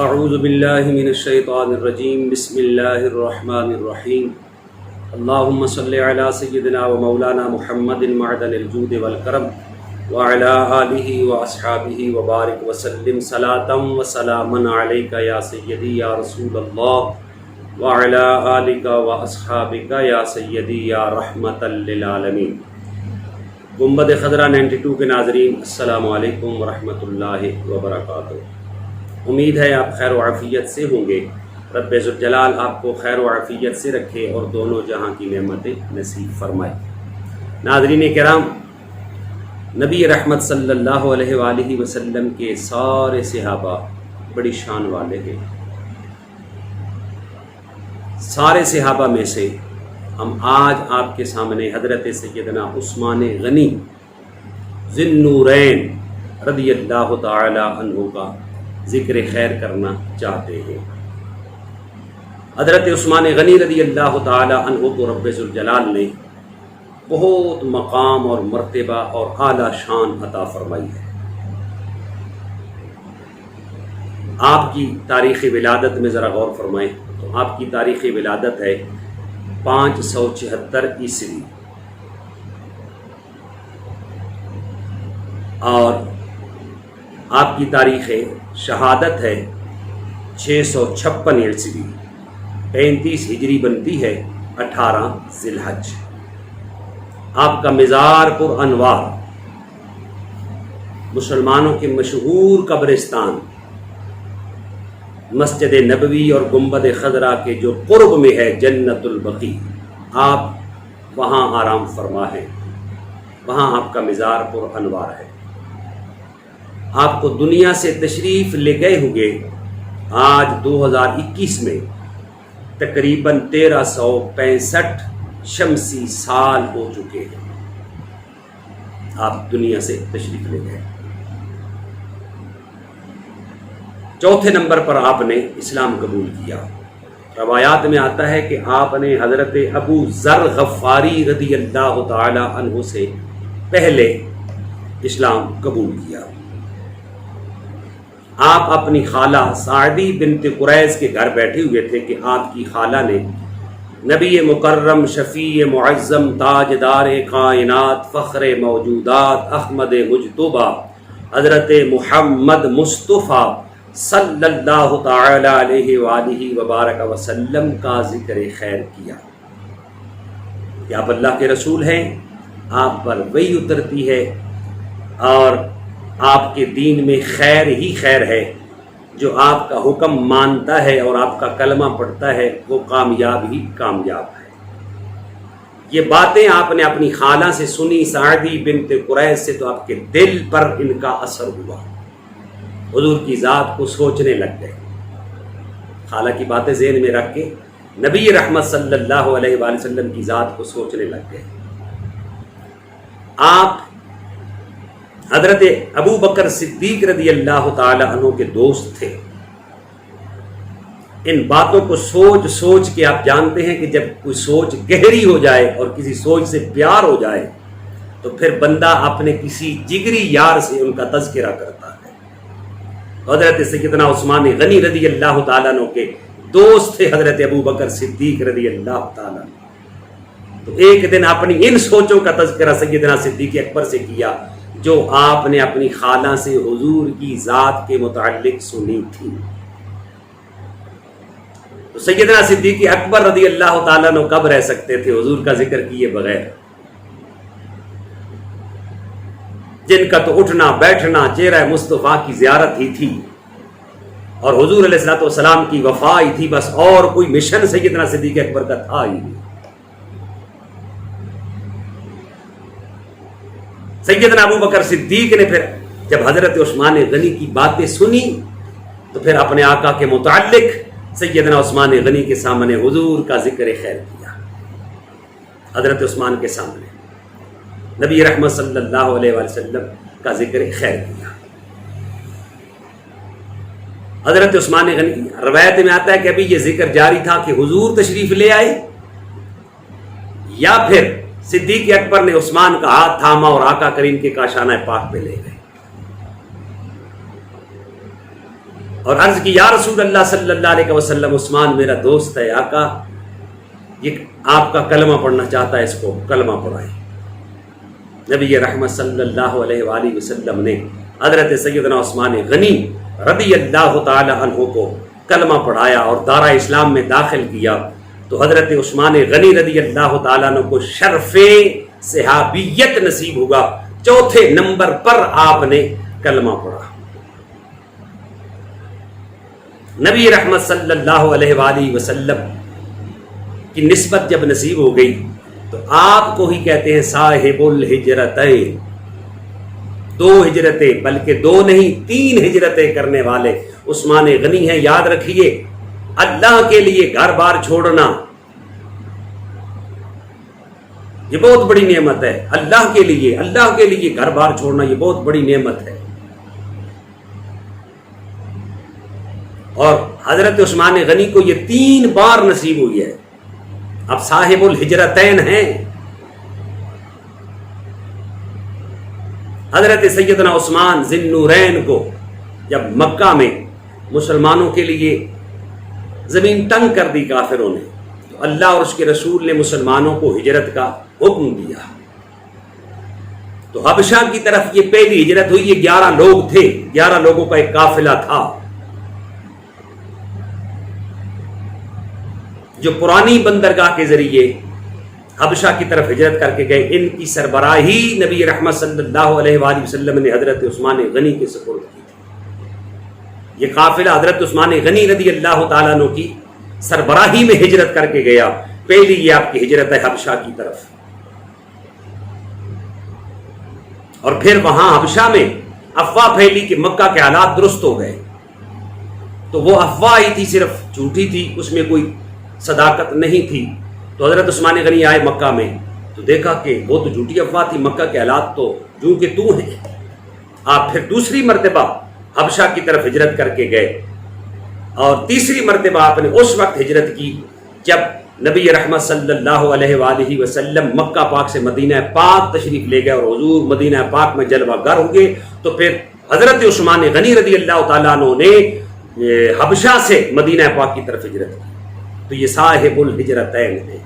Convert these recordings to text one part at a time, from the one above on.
اعوذ باللہ من الشیطان الرجیم بسم اللہ الرحمن الرحیم اللہم صلی علی سیدنا و مولانا محمد معدن الجود والکرم وعلی آلہ واصحابہ وبارک وسلم صلاۃ و سلاما علیک یا سیدی یا رسول اللہ وعلی آلک واصحابک یا سیدی یا رحمۃ للعالمین۔ گنبد خضرا 92 کے ناظرین، السلام علیکم ورحمۃ اللہ وبرکاتہ۔ امید ہے آپ خیر و عافیت سے ہوں گے۔ رب ذوالجلال آپ کو خیر و عافیت سے رکھے اور دونوں جہاں کی نعمتیں نصیب فرمائے۔ ناظرین کرام، نبی رحمت صلی اللہ علیہ وآلہ وسلم کے سارے صحابہ بڑی شان والے ہیں۔ سارے صحابہ میں سے ہم آج آپ کے سامنے حضرت سیدنا عثمان غنی ذی النورین رضی اللہ تعالی عنہ کا ذکر خیر کرنا چاہتے ہیں۔ حضرت عثمان غنی رضی اللہ تعالی عنہ کو رب ذوالجلال نے بہت مقام اور مرتبہ اور اعلیٰ شان عطا فرمائی ہے۔ آپ کی تاریخ ولادت میں ذرا غور فرمائیں تو آپ کی تاریخ ولادت ہے 576 عیسوی، اور آپ کی تاریخ شہادت ہے 656 عیسوی، 35 ہجری بنتی ہے 18 ذی الحج۔ آپ کا مزار پر انوار، مسلمانوں کے مشہور قبرستان مسجد نبوی اور گنبد خضرا کے جو قرب میں ہے جنت البقیع، آپ وہاں آرام فرما ہیں، وہاں آپ کا مزار پر انوار ہے۔ آپ کو دنیا سے تشریف لے گئے ہوئے آج 2021 میں تقریباً 1365 شمسی سال ہو چکے ہیں۔ آپ دنیا سے تشریف لے گئے۔ چوتھے نمبر پر آپ نے اسلام قبول کیا۔ روایات میں آتا ہے کہ آپ نے حضرت ابو ذر غفاری رضی اللہ تعالی عنہ سے پہلے اسلام قبول کیا۔ آپ اپنی خالہ سعدی بنت قریظ کے گھر بیٹھے ہوئے تھے کہ آپ کی خالہ نے نبی مکرم شفیع معظم تاجدار کائنات فخر موجودات احمد مجتبیٰ حضرت محمد مصطفیٰ صلی اللہ تعالی علیہ وآلہ وبارک وسلم کا ذکر خیر کیا کہ آپ اللہ کے رسول ہیں، آپ پر وحی اترتی ہے اور آپ کے دین میں خیر ہی خیر ہے۔ جو آپ کا حکم مانتا ہے اور آپ کا کلمہ پڑھتا ہے وہ کامیاب ہی کامیاب ہے۔ یہ باتیں آپ نے اپنی خالہ سے سنی، سعدی بنت قریظ سے، تو آپ کے دل پر ان کا اثر ہوا، حضور کی ذات کو سوچنے لگ گئے۔ خالہ کی باتیں ذہن میں رکھ کے نبی رحمت صلی اللہ علیہ وآلہ وسلم کی ذات کو سوچنے لگ گئے۔ آپ حضرت ابو بکر صدیق رضی اللہ تعالی عنہ کے دوست تھے۔ ان باتوں کو سوچ سوچ کے آپ جانتے ہیں کہ جب کوئی سوچ گہری ہو جائے اور کسی سوچ سے پیار ہو جائے تو پھر بندہ اپنے کسی جگری یار سے ان کا تذکرہ کرتا ہے۔ حضرت سیدنا عثمان غنی رضی اللہ تعالیٰ عنہ کے دوست تھے حضرت ابو بکر صدیق رضی اللہ تعالیٰ عنہ۔ تو ایک دن اپنی ان سوچوں کا تذکرہ سیدنا صدیق اکبر سے کیا جو آپ نے اپنی خالہ سے حضور کی ذات کے متعلق سنی تھی۔ تو سیدنا صدیق اکبر رضی اللہ تعالیٰ عنہ کب رہ سکتے تھے حضور کا ذکر کیے بغیر؟ جن کا تو اٹھنا بیٹھنا چہرہ مصطفیٰ کی زیارت ہی تھی اور حضور علیہ الصلوۃ والسلام کی وفا ہی تھی، بس اور کوئی مشن سیدنا صدیق اکبر کا تھا ہی نہیں۔ سیدنا ابو بکر صدیق نے پھر جب حضرت عثمان غنی کی باتیں سنی تو پھر اپنے آقا کے متعلق سیدنا عثمان غنی کے سامنے حضور کا ذکر خیر کیا۔ حضرت عثمان کے سامنے نبی رحمت صلی اللہ علیہ وآلہ وسلم کا ذکر خیر کیا۔ حضرت عثمان غنی، روایت میں آتا ہے کہ ابھی یہ ذکر جاری تھا کہ حضور تشریف لے آئے، یا پھر صدیق اکبر نے عثمان کا ہاتھ تھاما اور آقا کریم کے کاشانہ پاک پہ لے گئے۔ اور عرض کی یا رسول اللہ صلی اللہ علیہ وسلم عثمان میرا دوست ہے، آقا یہ آپ کا کلمہ پڑھنا چاہتا ہے، اس کو کلمہ پڑھائیں۔ نبی رحمت صلی اللہ علیہ وآلہ وسلم نے حضرت سیدنا عثمان غنی رضی اللہ تعالی عنہ کو کلمہ پڑھایا اور دارہ اسلام میں داخل کیا، تو حضرت عثمان غنی رضی اللہ تعالیٰ عنہ کو شرف صحابیت نصیب ہوگا، چوتھے نمبر پر آپ نے کلمہ پڑھا۔ نبی رحمت صلی اللہ علیہ وآلہ وسلم کی نسبت جب نصیب ہو گئی تو آپ کو ہی کہتے ہیں صاحب الہجرتین، دو ہجرتیں، بلکہ دو نہیں 3 ہجرتیں کرنے والے عثمان غنی ہیں۔ یاد رکھیے اللہ کے لیے گھر بار چھوڑنا یہ بہت بڑی نعمت ہے، اللہ کے لیے گھر بار چھوڑنا یہ بہت بڑی نعمت ہے۔ اور حضرت عثمان غنی کو یہ 3 بار نصیب ہوئی ہے، اب صاحب الہجرتین ہیں۔ حضرت سیدنا عثمان ذی النورین کو جب مکہ میں مسلمانوں کے لیے زمین تنگ کر دی کافروں نے، تو اللہ اور اس کے رسول نے مسلمانوں کو ہجرت کا حکم دیا، تو حبشہ کی طرف یہ پہلی ہجرت ہوئی۔ یہ 11 لوگ تھے، 11 لوگوں کا ایک قافلہ تھا جو پرانی بندرگاہ کے ذریعے حبشہ کی طرف ہجرت کر کے گئے۔ ان کی سربراہی نبی رحمت صلی اللہ علیہ وآلہ وسلم نے حضرت عثمان غنی کے سپرد کی تھی۔ یہ قافلہ حضرت عثمان غنی رضی اللہ تعالیٰ عنہ کی سربراہی میں ہجرت کر کے گیا۔ پہلی یہ آپ کی ہجرت ہے حبشہ کی طرف، اور پھر وہاں حبشہ میں افواہ پھیلی کہ مکہ کے حالات درست ہو گئے، تو وہ افواہ ہی تھی، صرف جھوٹی تھی، اس میں کوئی صداقت نہیں تھی۔ تو حضرت عثمان غنی آئے مکہ میں تو دیکھا کہ وہ تو جھوٹی افواہ تھی، مکہ کے حالات تو جو کہ تو ہیں۔ آپ پھر دوسری مرتبہ حبشہ کی طرف ہجرت کر کے گئے، اور تیسری مرتبہ آپ نے اس وقت ہجرت کی جب نبی رحمت صلی اللہ علیہ وآلہ وسلم مکہ پاک سے مدینہ پاک تشریف لے گئے اور حضور مدینہ پاک میں جلوہ گر ہو گئے۔ تو پھر حضرت عثمان غنی رضی اللہ تعالیٰ عنہ نے حبشہ سے مدینہ پاک کی طرف ہجرت کی، تو یہ صاحب الہجرتین ہے،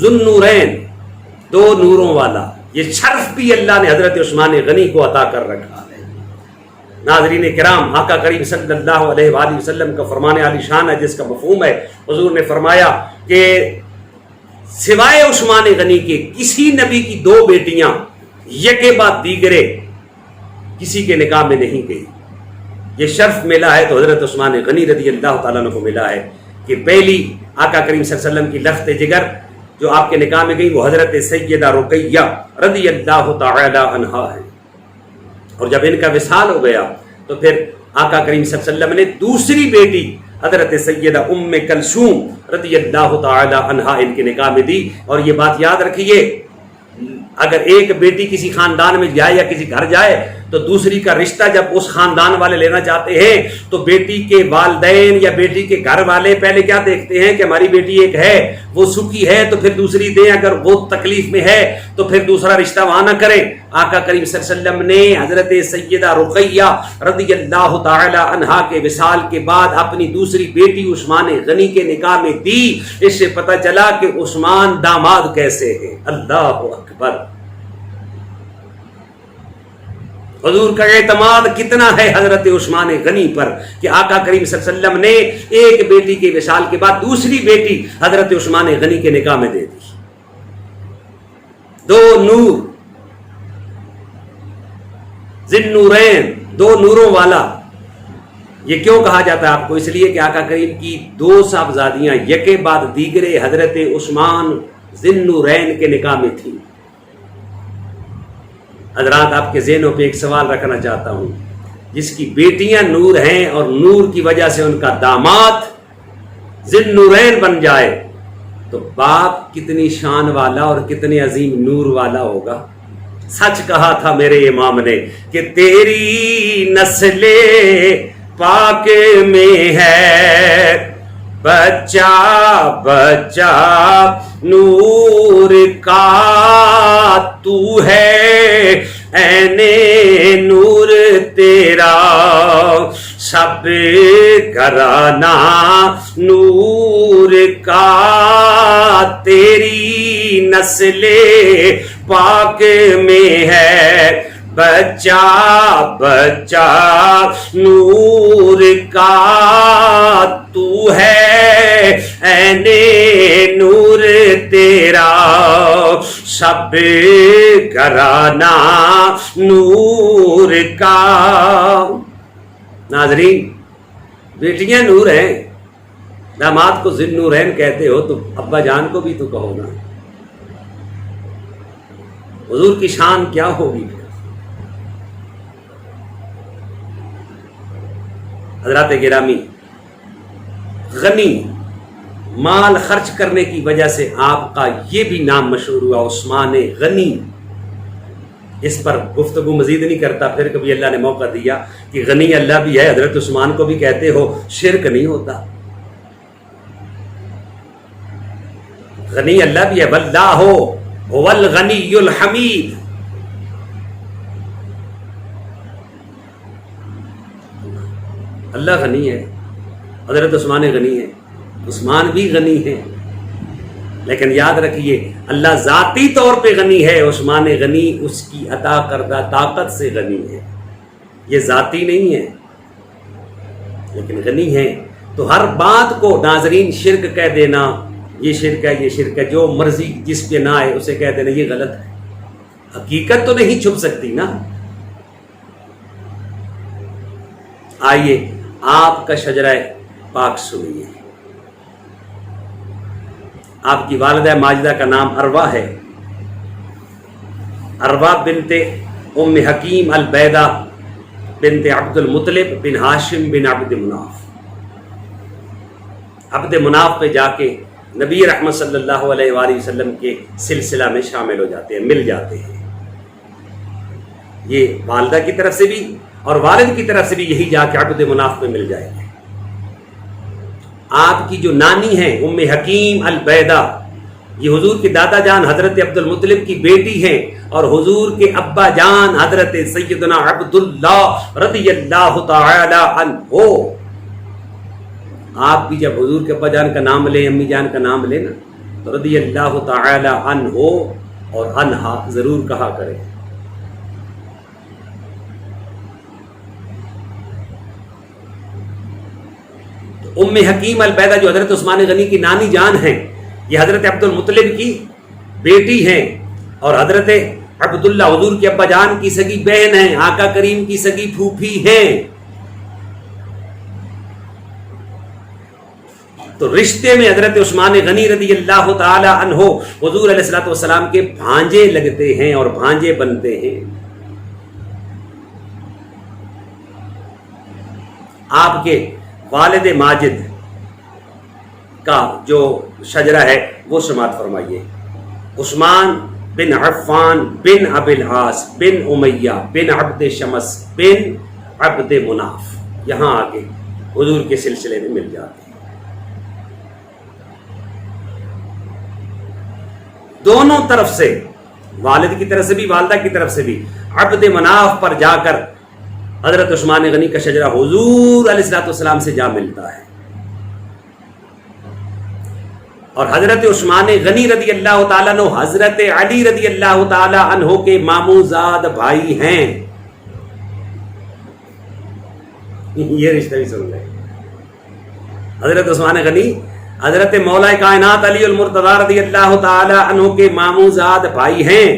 ذو النورین، 2 نوروں والا۔ یہ شرف بھی اللہ نے حضرت عثمان غنی کو عطا کر رکھا ہے۔ ناظرین کرام، آقا کریم صلی اللہ علیہ وآلہ وسلم کا فرمان عالی شان ہے جس کا مفہوم ہے، حضور نے فرمایا کہ سوائے عثمان غنی کے کسی نبی کی 2 بیٹیاں یکے بعد دیگرے کسی کے نکاح میں نہیں گئی۔ یہ شرف ملا ہے تو حضرت عثمان غنی رضی اللہ تعالیٰ عنہ کو ملا ہے کہ پہلی آقا کریم صلی اللہ علیہ وسلم کی لخت جگر جو آپ کے نکاح میں گئی وہ حضرت سیدہ رقیہ رضی اللہ تعالی عنہا ہے، اور جب ان کا وصال ہو گیا تو پھر آقا کریم صلی اللہ علیہ وسلم نے دوسری بیٹی حضرت سیدہ ام کلثوم رضی اللہ تعالی عنہا ان کے نکاح میں دی۔ اور یہ بات یاد رکھیے، اگر ایک بیٹی کسی خاندان میں جائے یا کسی گھر جائے تو دوسری کا رشتہ جب اس خاندان والے لینا چاہتے ہیں تو بیٹی کے والدین یا بیٹی کے گھر والے پہلے کیا دیکھتے ہیں کہ ہماری بیٹی ایک ہے وہ سکھی ہے تو پھر دوسری دیں، اگر وہ تکلیف میں ہے تو پھر دوسرا رشتہ وہاں نہ کریں۔ آقا کریم صلی اللہ علیہ وسلم نے حضرت سیدہ رقیہ رضی اللہ تعالی عنہا کے وصال کے بعد اپنی دوسری بیٹی عثمان غنی کے نکاح میں دی۔ اس سے پتہ چلا کہ عثمان داماد کیسے ہیں۔ اللہ اکبر! حضور کا اعتماد کتنا ہے حضرت عثمان غنی پر کہ آقا کریم صلی اللہ علیہ وسلم نے ایک بیٹی کے وصال کے بعد دوسری بیٹی حضرت عثمان غنی کے نکاح میں دے دی۔ 2 نور، ذی النورین، 2 نوروں والا۔ یہ کیوں کہا جاتا ہے آپ کو؟ اس لیے کہ آقا کریم کی 2 صاحبزادیاں یکے بعد دیگرے حضرت عثمان ذی النورین کے نکاح میں تھیں۔ حضرات آپ کے ذہنوں پہ ایک سوال رکھنا چاہتا ہوں، جس کی بیٹیاں نور ہیں اور نور کی وجہ سے ان کا داماد ذی النورین بن جائے تو باپ کتنی شان والا اور کتنے عظیم نور والا ہوگا۔ سچ کہا تھا میرے امام نے کہ تیری نسل پاک میں ہے بچہ بچہ نور کا تو ہے، عین نور تیرا سب گھرانہ نور کا، تیری نسل پاک میں ہے بچہ بچہ نور کا، تو ہے عین نور تیرا سب گھرانہ نور کا۔ ناظرین، بیٹیاں نور ہیں، داماد کو ذی نورین کہتے ہو تو ابا جان کو بھی تو کہو نا، حضور کی شان کیا ہوگی؟ حضرات گرامی، غنی، مال خرچ کرنے کی وجہ سے آپ کا یہ بھی نام مشہور ہوا، عثمان غنی۔ اس پر گفتگو مزید نہیں کرتا، پھر کبھی اللہ نے موقع دیا کہ غنی اللہ بھی ہے، حضرت عثمان کو بھی کہتے ہو، شرک نہیں ہوتا۔ غنی اللہ بھی ہے، واللہ هو الغنی الحمید۔ اللہ غنی ہے، حضرت عثمان غنی ہے، عثمان بھی غنی ہے، لیکن یاد رکھیے اللہ ذاتی طور پہ غنی ہے، عثمان غنی اس کی عطا کردہ طاقت سے غنی ہے، یہ ذاتی نہیں ہے لیکن غنی ہے۔ تو ہر بات کو ناظرین شرک کہہ دینا، یہ شرک ہے، یہ شرک ہے، جو مرضی جس پہ نہ آئے اسے کہہ دینا یہ غلط ہے، حقیقت تو نہیں چھپ سکتی نا۔ آئیے آپ کا شجرہ پاک سنیے۔ آپ کی والدہ ماجدہ کا نام اروا ہے، اروا بنت ام حکیم البیدہ بنت عبد المطلب بن ہاشم بن عبد مناف۔ عبد مناف پہ جا کے نبی رحمت صلی اللہ علیہ وآلہ وسلم کے سلسلہ میں شامل ہو جاتے ہیں، مل جاتے ہیں۔ یہ والدہ کی طرف سے بھی اور والد کی طرف سے بھی یہی جا کے عبد مناف میں مل جائے گے۔ آپ کی جو نانی ہیں ام حکیم البیدہ، یہ حضور کے دادا جان حضرت عبد المطلب کی بیٹی ہیں، اور حضور کے ابا جان حضرت سیدنا عبداللہ رضی اللہ تعالی عنہ۔ آپ بھی جب حضور کے ابا جان کا نام لیں، امی جان کا نام لیں نا، تو رضی اللہ تعالی عنہ اور عنہا ضرور کہا کریں۔ ام حکیم البیدہ جو حضرت عثمان غنی کی نانی جان ہیں، یہ حضرت عبد المطلب کی بیٹی ہیں، اور حضرت عبداللہ حضور کے ابا جان کی سگی بہن ہیں، آقا کریم کی سگی پھوپھی ہیں۔ تو رشتے میں حضرت عثمان غنی رضی اللہ تعالی عنہ حضور علیہ الصلوۃ والسلام کے بھانجے لگتے ہیں اور بھانجے بنتے ہیں۔ آپ کے والد ماجد کا جو شجرہ ہے وہ سماعت فرمائیے۔ عثمان بن عفان بن ابی العاص بن امیہ بن عبد شمس بن عبد مناف، یہاں آگے حضور کے سلسلے میں مل جاتے ہیں۔ دونوں طرف سے، والد کی طرف سے بھی والدہ کی طرف سے بھی، عبد مناف پر جا کر حضرت عثمان غنی کا شجرہ حضور علیہ الصلوۃ والسلام سے جا ملتا ہے، اور حضرت عثمان غنی رضی اللہ تعالیٰ عنہ حضرت علی رضی اللہ تعالیٰ عنہ کے ماموزاد بھائی ہیں۔ یہ رشتہ بھی سن لیں، حضرت عثمان غنی حضرت مولا کائنات علی المرتضیٰ رضی اللہ تعالی عنہ کے ماموزاد بھائی ہیں،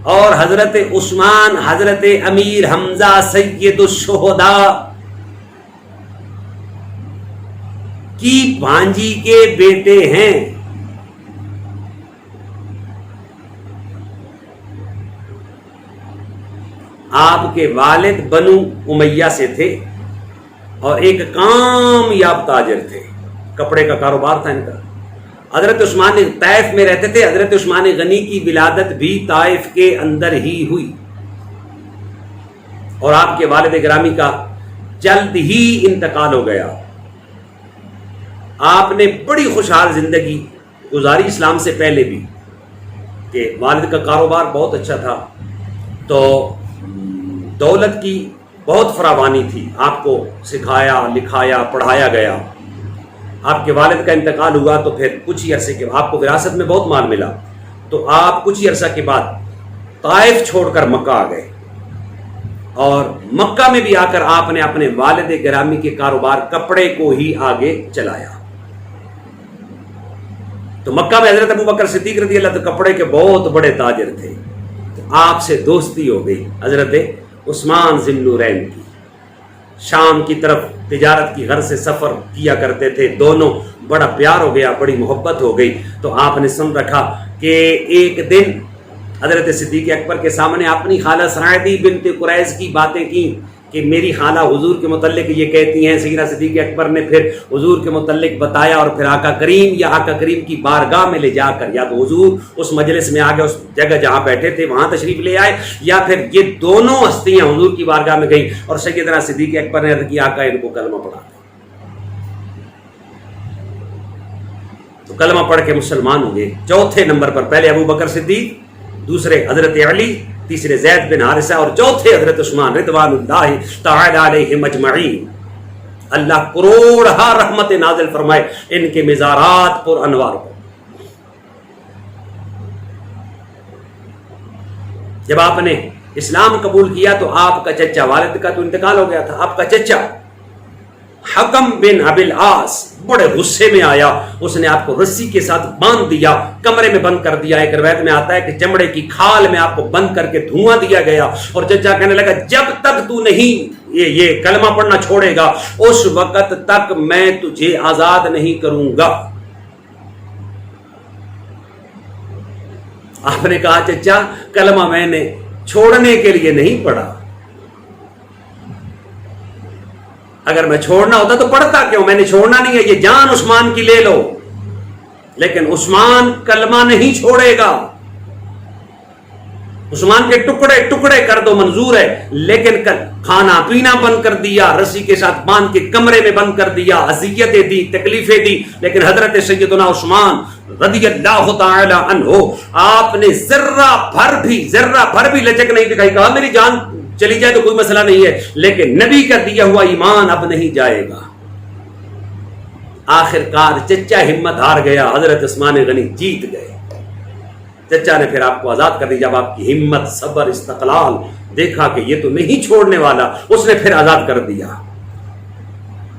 اور حضرت عثمان حضرت امیر حمزہ سید الشہداء کی بھانجی کے بیٹے ہیں۔ آپ کے والد بنو امیہ سے تھے اور ایک کامیاب تاجر تھے، کپڑے کا کاروبار تھا ان کا۔ حضرت عثمان طائف میں رہتے تھے، حضرت عثمان غنی کی ولادت بھی طائف کے اندر ہی ہوئی، اور آپ کے والد گرامی کا جلد ہی انتقال ہو گیا۔ آپ نے بڑی خوشحال زندگی گزاری اسلام سے پہلے بھی، کہ والد کا کاروبار بہت اچھا تھا، تو دولت کی بہت فراوانی تھی، آپ کو سکھایا لکھایا پڑھایا گیا، آپ کے والد کا انتقال ہوا تو پھر کچھ ہی عرصے کے بعد آپ کو وراثت میں بہت مال ملا، تو آپ کچھ ہی عرصہ کے بعد طائف چھوڑ کر مکہ آ گئے، اور مکہ میں بھی آ کر آپ نے اپنے والد گرامی کے کاروبار کپڑے کو ہی آگے چلایا۔ تو مکہ میں حضرت ابوبکر صدیق رضی اللہ عنہ کپڑے کے بہت بڑے تاجر تھے، تو آپ سے دوستی ہو گئی حضرت عثمان ذی النورین کی، شام کی طرف تجارت کی غرض سے سفر کیا کرتے تھے، دونوں بڑا پیار ہو گیا، بڑی محبت ہو گئی۔ تو آپ نے سن رکھا کہ ایک دن حضرت صدیق اکبر کے سامنے اپنی خالہ سعیدہ بنت قریظ کی باتیں کی کہ میری خالہ حضور کے متعلق یہ کہتی ہیں۔ سیدنا صدیق اکبر نے پھر حضور کے متعلق بتایا، اور پھر آقا کریم کی بارگاہ میں لے جا کر یا تو حضور اس مجلس میں آگے، اس جگہ جہاں بیٹھے تھے وہاں تشریف لے آئے، یا پھر یہ دونوں ہستیاں حضور کی بارگاہ میں گئیں اور سیدنا صدیق اکبر نے عرض کیا آقا ان کو کلمہ پڑھا دیں۔ تو کلمہ پڑھ کے مسلمان ہوئے۔ چوتھے نمبر پر پہلے ابوبکر صدیق، دوسرے حضرت علی، تیسرے زید بن حارثہ، اور چوتھے حضرت عثمان رضوان اللہ تعالی علیہم اجمعین۔ اللہ کروڑہا رحمت نازل فرمائے ان کے مزارات پر انوار پر۔ جب آپ نے اسلام قبول کیا تو آپ کا چچا، والد کا تو انتقال ہو گیا تھا، آپ کا چچا حکم بن ابی العاص بڑے غصے میں آیا، اس نے آپ کو رسی کے ساتھ باندھ دیا، کمرے میں بند کر دیا۔ ایک روایت میں آتا ہے کہ چمڑے کی کھال میں آپ کو بند کر کے دھواں دیا گیا، اور چچا کہنے لگا جب تک تو نہیں یہ کلمہ پڑھنا چھوڑے گا اس وقت تک میں تجھے آزاد نہیں کروں گا۔ آپ نے کہا چچا کلمہ میں نے چھوڑنے کے لیے نہیں پڑھا، اگر میں چھوڑنا ہوتا تو پڑھتا کیوں، میں نے چھوڑنا نہیں ہے، یہ جان عثمان کی لے لو، لیکن عثمان کلمہ نہیں چھوڑے گا، عثمان کے ٹکڑے ٹکڑے کر دو منظور ہے، لیکن کھانا پینا بند کر دیا، رسی کے ساتھ باندھ کے کمرے میں بند کر دیا، اذیتیں دی، تکلیفیں دی، لیکن حضرت سیدنا عثمان رضی اللہ تعالی عنہ آپ نے ذرہ بھر بھی لچک نہیں دکھائی، کہا میری جان چلی جائے تو کوئی مسئلہ نہیں ہے، لیکن نبی کا دیا ہوا ایمان اب نہیں جائے گا۔ آخر کار چچا ہمت ہار گیا، حضرت عثمان غنی جیت گئے، چچا نے پھر آپ کو آزاد کر دی۔ جب آپ کی ہمت، صبر، استقلال دیکھا کہ یہ تو نہیں چھوڑنے والا، اس نے پھر آزاد کر دیا۔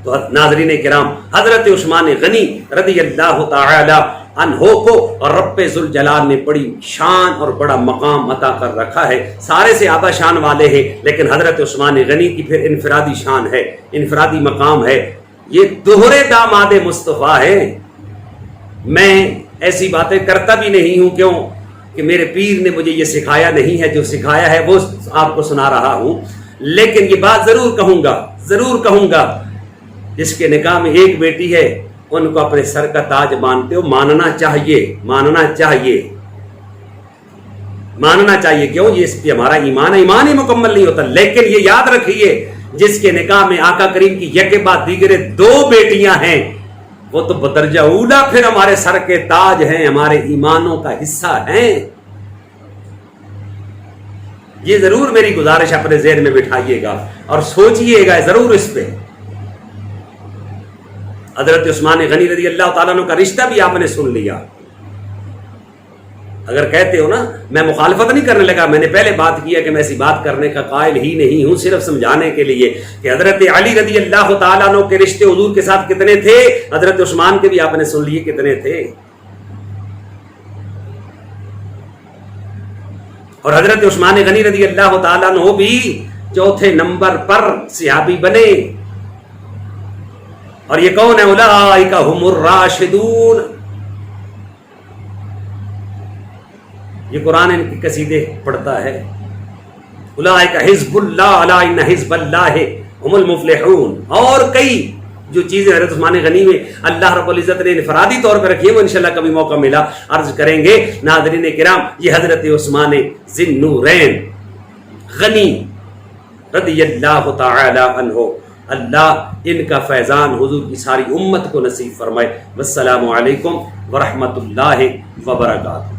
تو ناظرین کرام، حضرت عثمان غنی رضی اللہ تعالی عنہ کو رب ذوالجلال نے بڑی شان اور بڑا مقام عطا کر رکھا ہے، سارے سے آبا شان والے ہیں، لیکن حضرت عثمان غنی کی پھر انفرادی شان ہے، انفرادی مقام ہے، یہ دوہرے داماد مصطفیٰ ہے۔ میں ایسی باتیں کرتا بھی نہیں ہوں، کیوں کہ میرے پیر نے مجھے یہ سکھایا نہیں ہے، جو سکھایا ہے وہ آپ کو سنا رہا ہوں، لیکن یہ بات ضرور کہوں گا جس کے نکاح میں ایک بیٹی ہے ان کو اپنے سر کا تاج مانتے ہو، ماننا چاہیے، کیوں؟ یہ اس پہ ہمارا ایمان ہی مکمل نہیں ہوتا، لیکن یہ یاد رکھیے جس کے نکاح میں آقا کریم کی یک بعد دیگرے 2 بیٹیاں ہیں وہ تو بدرجہ اولا پھر ہمارے سر کے تاج ہیں، ہمارے ایمانوں کا حصہ ہیں۔ یہ ضرور میری گزارش اپنے ذہن میں بٹھائیے گا اور سوچئے گا ضرور اس پہ۔ حضرت عثمان غنی رضی اللہ تعالیٰ عنہ کا رشتہ بھی آپ نے سن لیا۔ اگر کہتے ہو نا میں مخالفت نہیں کرنے لگا، میں نے پہلے بات کیا کہ میں ایسی بات کرنے کا قائل ہی نہیں ہوں، صرف سمجھانے کے لیے کہ حضرت علی رضی اللہ تعالیٰ عنہ کے رشتے حضور کے ساتھ کتنے تھے، حضرت عثمان کے بھی آپ نے سن لیے کتنے تھے، اور حضرت عثمان غنی رضی اللہ تعالیٰ عنہ بھی چوتھے نمبر پر صحابی بنے۔ اور یہ کون ہے؟ اولئک هم الراشدون، یہ قرآن ان کی قصیدے پڑھتا ہے، اولئک حزب اللہ الا ان حزب اللہ هم المفلحون، اور کئی جو چیزیں حضرت عثمان غنی میں اللہ رب العزت نے انفرادی طور پہ رکھی ہے وہ انشاءاللہ کبھی موقع ملا عرض کریں گے۔ ناظرین کرام، یہ حضرت عثمان ذی النورین غنی رضی اللہ تعالی عنہ، اللہ ان کا فیضان حضور کی ساری امت کو نصیب فرمائے۔ والسلام علیکم ورحمۃ اللہ وبرکاتہ۔